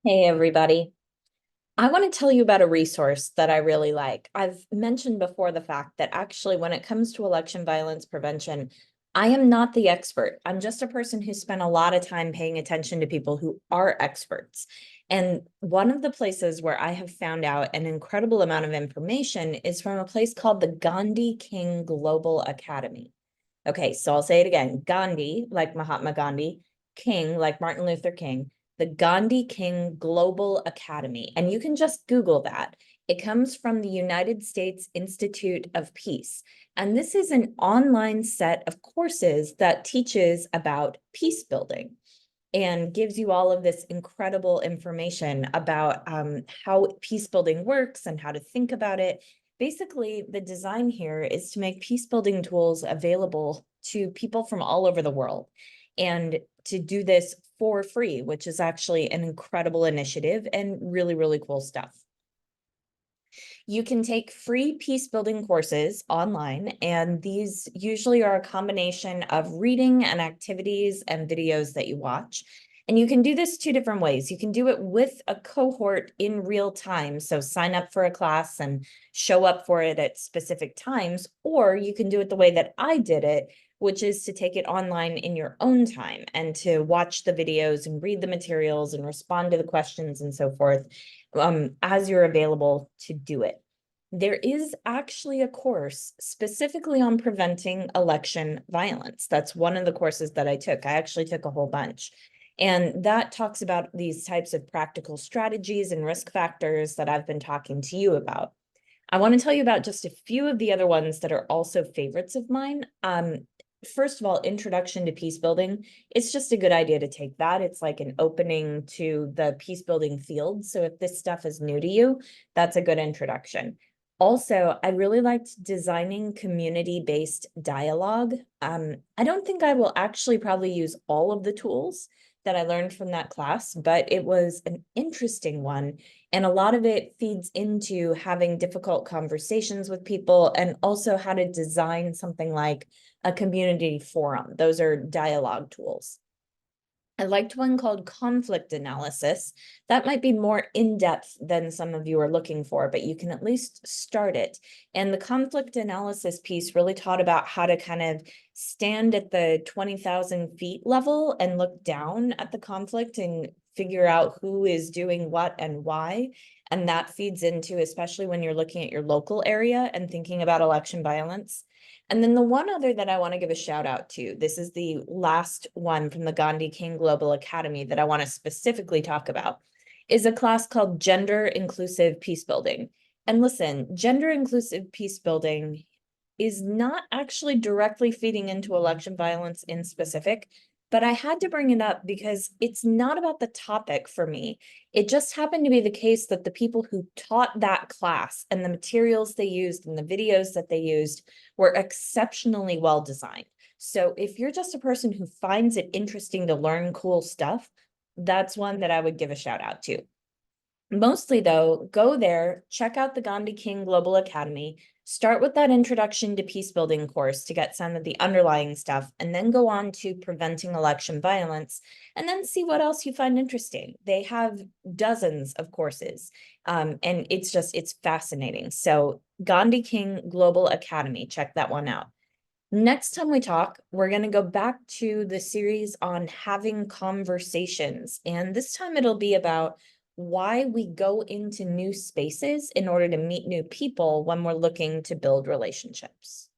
Hey, everybody. I want to tell you about a resource that I really like. I've mentioned before the fact that actually, when it comes to election violence prevention, I am not the expert. I'm just a person who spent a lot of time paying attention to people who are experts. And one of the places where I have found out an incredible amount of information is from a place called the Gandhi-King Global Academy. Okay, so I'll say it again. Gandhi, like Mahatma Gandhi, King, like Martin Luther King, the Gandhi-King Global Academy. And you can just Google that. It comes from the United States Institute of Peace. And this is an online set of courses that teaches about peace building and gives you all of this incredible information about how peace building works and how to think about it. Basically, the design here is to make peace building tools available to people from all over the world, and to do this for free, which is actually an incredible initiative and really, really cool stuff. You can take free peace building courses online, and these usually are a combination of reading and activities and videos that you watch. And you can do this two different ways. You can do it with a cohort in real time, so sign up for a class and show up for it at specific times, or you can do it the way that I did it, which is to take it online in your own time and to watch the videos and read the materials and respond to the questions and so forth as you're available to do it. There is actually a course specifically on preventing election violence. That's one of the courses that I took. I actually took a whole bunch. And that talks about these types of practical strategies and risk factors that I've been talking to you about. I want to tell you about just a few of the other ones that are also favorites of mine. First of all, Introduction to Peace Building. It's just a good idea to take that. It's like an opening to the peace building field. So if this stuff is new to you, that's a good introduction. Also, I really liked Designing Community-Based Dialogue. I don't think I will actually probably use all of the tools that I learned from that class, but it was an interesting one. And a lot of it feeds into having difficult conversations with people, and also how to design something like a community forum. Those are dialogue tools. I liked one called Conflict Analysis. That might be more in-depth than some of you are looking for, but you can at least start it. And the conflict analysis piece really taught about how to kind of stand at the 20,000 feet level and look down at the conflict and figure out who is doing what and why. And that feeds into, especially when you're looking at your local area and thinking about election violence. And then the one other that I want to give a shout out to, this is the last one from the Gandhi-King Global Academy that I want to specifically talk about, is a class called Gender Inclusive Peace Building. And listen, gender inclusive peace building is not actually directly feeding into election violence in specific, but I had to bring it up because it's not about the topic for me. It just happened to be the case that the people who taught that class and the materials they used and the videos that they used were exceptionally well designed. So if you're just a person who finds it interesting to learn cool stuff, that's one that I would give a shout out to. Mostly though, go there, check out the Gandhi-King Global Academy, start with that Introduction to Peace Building course to get some of the underlying stuff, and then go on to Preventing Election Violence, and then see what else you find interesting. They have dozens of courses, and it's fascinating. So Gandhi-King Global Academy, check that one out. Next time we talk, we're going to go back to the series on having conversations. And this time it'll be about why we go into new spaces in order to meet new people when we're looking to build relationships.